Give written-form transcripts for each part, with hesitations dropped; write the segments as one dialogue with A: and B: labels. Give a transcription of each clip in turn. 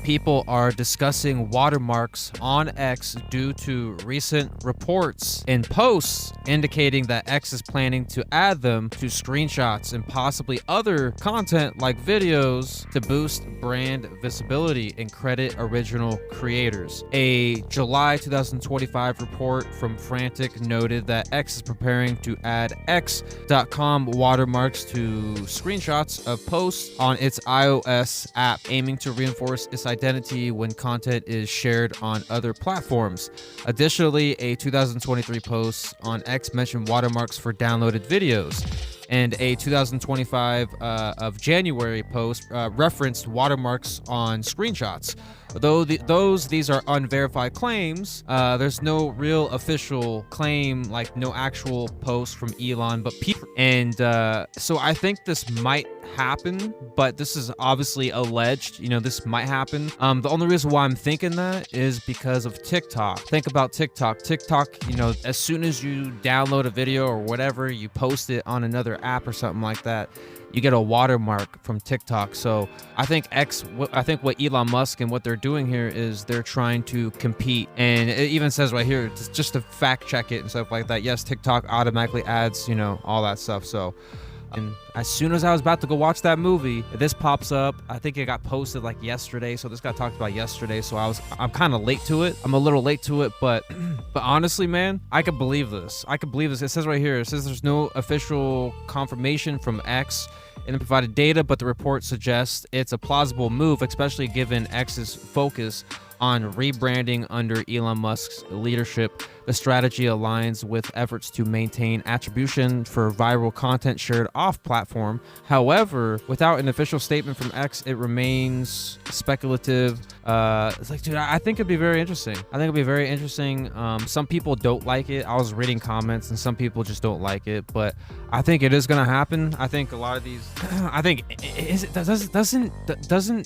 A: people are discussing watermarks on X due to recent reports and posts indicating that X is planning to add them to screenshots and possibly other content like videos to boost brand visibility and credit original creators. A July 2025 report from Frantic noted that X is preparing to add X.com watermarks to screenshots of posts on its iOS app, aiming to reinforce its identity when content is shared on other platforms. Additionally, a 2023 post on X mentioned watermarks for downloaded videos, and a 2025 of January post referenced watermarks on screenshots. Though these are unverified claims, there's no real official claim, like no actual post from Elon, but people. And so I think this might happen, but this is obviously alleged. You know, this might happen. The only reason why I'm thinking that is because of TikTok. Think about TikTok. TikTok, you know, as soon as you download a video or whatever, you post it on another app or something like that, you get a watermark from TikTok. So I think what Elon Musk and what they're doing here is they're trying to compete. And it even says right here, just to fact check it and stuff like that, yes, TikTok automatically adds, you know, all that stuff. So, and as soon as I was about to go watch that movie, this pops up. I think it got posted like yesterday, so this got talked about yesterday. So I'm kind of late to it. I'm a little late to it, but honestly, man, I could believe this. I could believe this. It says right here, it says there's no official confirmation from X in the provided data, but the report suggests it's a plausible move, especially given X's focus on rebranding under Elon Musk's leadership. The strategy aligns with efforts to maintain attribution for viral content shared off platform. However, without an official statement from X, it remains speculative. It's like, dude, I think it'd be very interesting. I think it'd be very interesting. Some people don't like it. I was reading comments and some people just don't like it, but I think it is gonna happen. I think a lot of these, I think, doesn't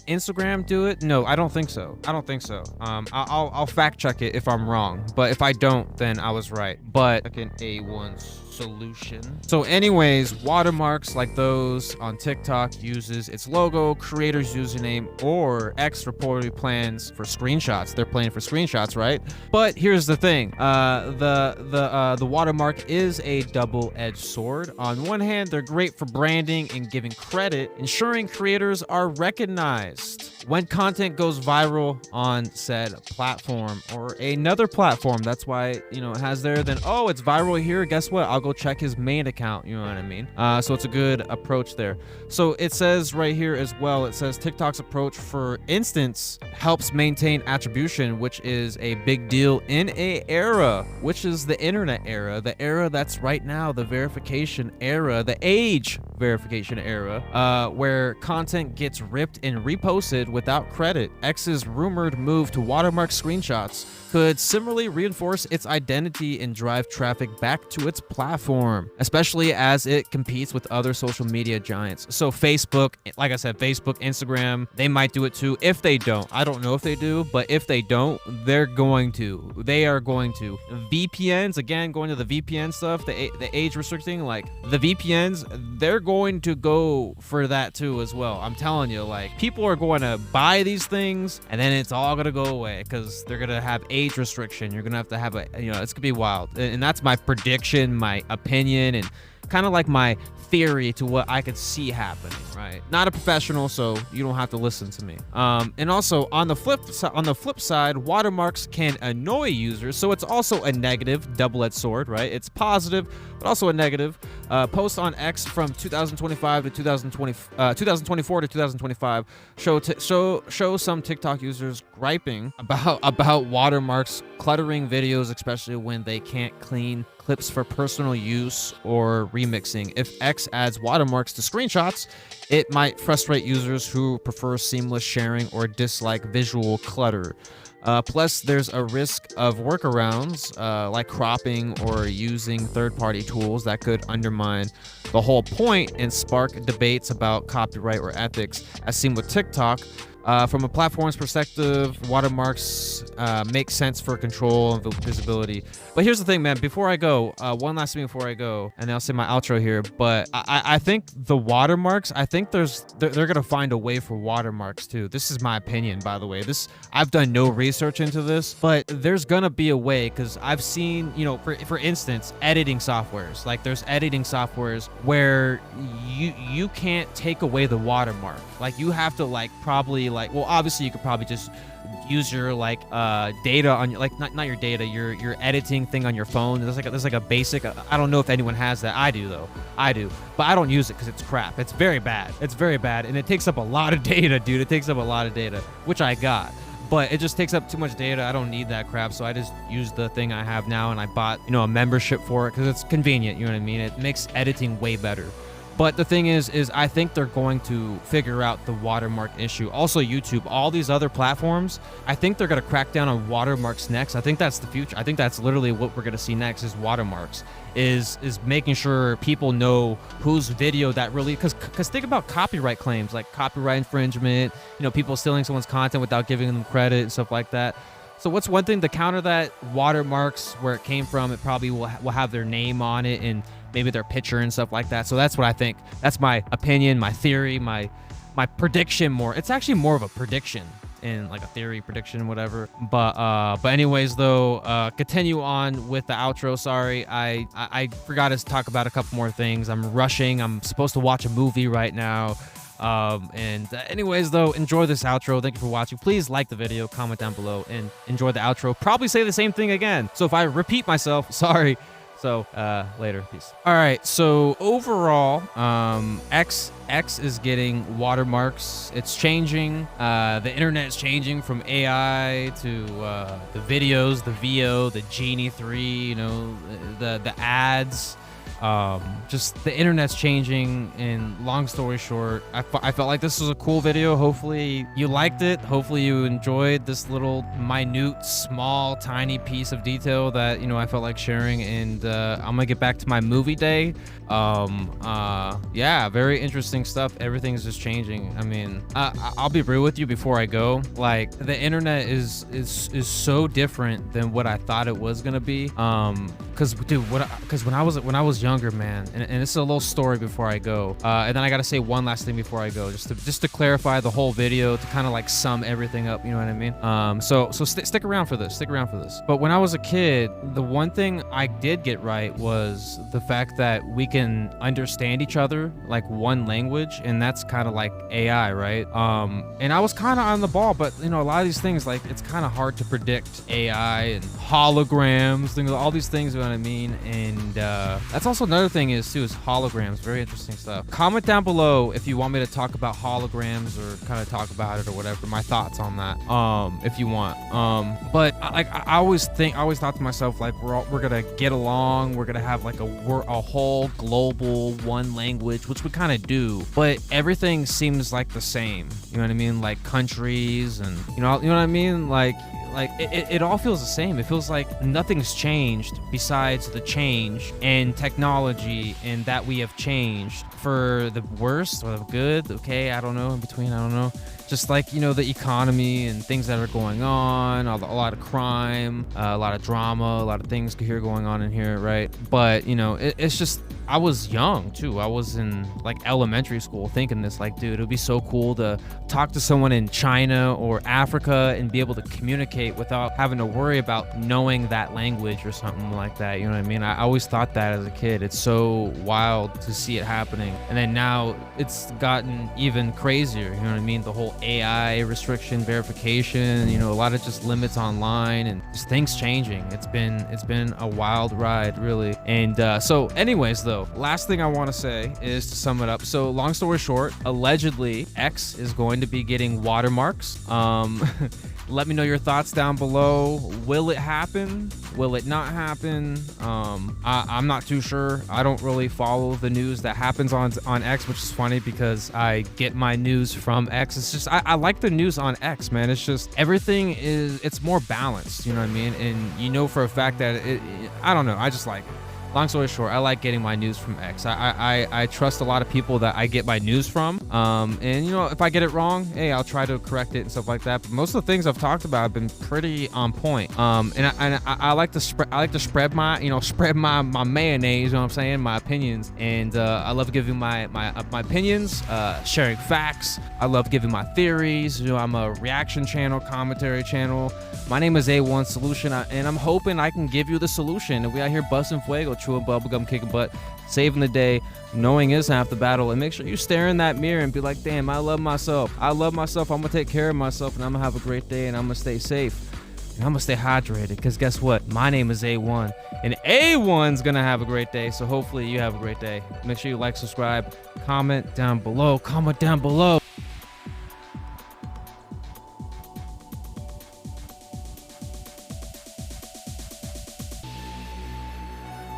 A: Instagram do it? No, I don't think so. I don't think so. I'll fact check it if I'm wrong, but if I don't, then I was right. But like an A1 solution. So anyways, watermarks like those on TikTok uses its logo, creator's username, or X reportedly plans for screenshots. They're planning for screenshots, right? But here's the thing. The watermark is a double-edged sword. On one hand, they're great for branding and giving credit, ensuring creators are recognized when content goes viral on said platform or another platform. That's why, you know, it has there, then, oh, it's viral here, guess what, I'll go check his main account, you know what I mean? So it's a good approach there. So it says right here as well, it says TikTok's approach, for instance, helps maintain attribution, which is a big deal in a era, which is the internet era, the era that's right now, the verification era, the age verification era, where content gets ripped and reposted without credit. X's rumored move to watermark screenshots could similarly reinforce its identity and drive traffic back to its platform, especially as it competes with other social media giants. So Facebook, like I said, Facebook, Instagram, they might do it too. If they don't, I don't know if they do, but if they don't, they're going to. They are going to. VPNs, again, going to the VPN stuff, the age restricting, like the VPNs, they're going to go for that too as well. I'm telling you, like, people are going to buy these things and then it's all going to go away because they're going to have age restriction. You're going to have a, you know, it's going to be wild. And that's my prediction, my opinion, and kind of like my theory to what I could see happening, right? Not a professional, so you don't have to listen to me. And also on the flip side, watermarks can annoy users, so it's also a negative, double-edged sword, right? It's positive, but also a negative. Posts on X from 2025 to 2024 to 2025 show some TikTok users griping about watermarks cluttering videos, especially when they can't clean clips for personal use or remixing. If X adds watermarks to screenshots, it might frustrate users who prefer seamless sharing or dislike visual clutter. Plus, there's a risk of workarounds like cropping or using third-party tools that could undermine the whole point and spark debates about copyright or ethics. As seen with TikTok, From a platform's perspective, watermarks make sense for control and visibility. But here's the thing, man. Before I go, one last thing before I go, and then I'll say my outro here. But I think the watermarks, I think they're gonna find a way for watermarks too. This is my opinion, by the way. I've done no research into this, but there's gonna be a way, because I've seen, for instance, editing softwares. Like there's editing softwares where you can't take away the watermark. Like you have to probably well, obviously you could probably just use your data on your not your data, your editing thing on your phone. There's like a basic, I don't know if anyone has that. I do though. But I don't use it because it's crap. It's very bad, and it takes up a lot of data, dude. It takes up a lot of data, which I got, but it just takes up too much data. I don't need that crap, so I just use the thing I have now, and I bought a membership for it because it's convenient. You know what I mean? It makes editing way better. But the thing is I think they're going to figure out the watermark issue. Also YouTube, all these other platforms, I think they're going to crack down on watermarks next. I think that's the future. I think that's literally what we're going to see next is watermarks, is making sure people know whose video that really, because think about copyright claims, like copyright infringement, people stealing someone's content without giving them credit and stuff like that. So what's one thing to counter that? Watermarks, where it came from, it probably will have their name on it and maybe their picture and stuff like that. So that's what I think. That's my opinion, my theory, my prediction more. It's actually more of a prediction and like a theory, prediction, whatever. But anyways, though, continue on with the outro. Sorry, I forgot to talk about a couple more things. I'm rushing. I'm supposed to watch a movie right now. Anyways, though, enjoy this outro. Thank you for watching. Please like the video, comment down below, and enjoy the outro. Probably say the same thing again. So if I repeat myself, sorry. So later, peace. All right, so overall, X is getting watermarks. It's changing. The internet is changing from AI to the videos, the VO, the Genie 3, the ads. Just the internet's changing, and long story short, I felt like this was a cool video. Hopefully you liked it. Hopefully you enjoyed this little minute, small, tiny piece of detail that I felt like sharing. And I'm gonna get back to my movie day. Yeah, very interesting stuff. Everything's just changing. I mean, I'll be real with you before I go. Like the internet is so different than what I thought it was gonna be. Because when I was younger, man, and this is a little story before I go, and then I gotta say one last thing before I go, just to clarify the whole video, to kind of like sum everything up, you know what I mean? So stick around for this. But when I was a kid, the one thing I did get right was the fact that we can understand each other like one language, and that's kind of like AI, right? And I was kind of on the ball, but a lot of these things, like, it's kind of hard to predict AI and holograms, things, all these things, you know what I mean? And that's also another thing is holograms. Very interesting stuff. Comment down below if you want me to talk about holograms or kind of talk about it or whatever, my thoughts on that, if you want. But I always thought to myself, like, we're gonna get along, we're gonna have like a whole global one language, which we kind of do, but everything seems like the same, you know what I mean? Like countries, and you know what I mean? Like it all feels the same. It feels like nothing's changed besides the change and technology, and that we have changed for the worst or the good. Okay, I don't know, in between, I don't know. Just like, the economy and things that are going on, a lot of crime, a lot of drama, a lot of things here going on in here, right? But, it's just, I was young too. I was in like elementary school thinking this, like, dude, it would be so cool to talk to someone in China or Africa and be able to communicate without having to worry about knowing that language or something like that. You know what I mean? I always thought that as a kid. It's so wild to see it happening. And then now it's gotten even crazier. You know what I mean? The whole AI restriction, verification, a lot of just limits online, and just things changing. It's been a wild ride, really. And so anyways, though, last thing I want to say is to sum it up. So long story short, allegedly X is going to be getting watermarks. Let me know your thoughts down below. Will it happen? Will it not happen? I'm not too sure. I don't really follow the news that happens on X, which is funny because I get my news from X. It's just, I like the news on X, man. It's just, everything it's more balanced, you know what I mean? And for a fact that I don't know, I just like it. long story short, I like getting my news from X. I trust a lot of people that I get my news from. And you know, if I get it wrong, hey, I'll try to correct it and stuff like that. But most of the things I've talked about have been pretty on point. I like to spread my mayonnaise, you know what I'm saying, my opinions. And I love giving my opinions, sharing facts. I love giving my theories. You know, I'm a reaction channel, commentary channel. My name is A1 Solution, and I'm hoping I can give you the solution. And we out here busting fuego, chewing bubblegum, kicking butt, saving the day. Knowing is half the battle. And make sure you stare in that mirror and be like, damn, I love myself. I love myself. I'm gonna take care of myself, and I'm gonna have a great day, and I'm gonna stay safe. And I'm gonna stay hydrated, because guess what? My name is A1, and A1's gonna have a great day. So hopefully you have a great day. Make sure you like, subscribe, comment down below.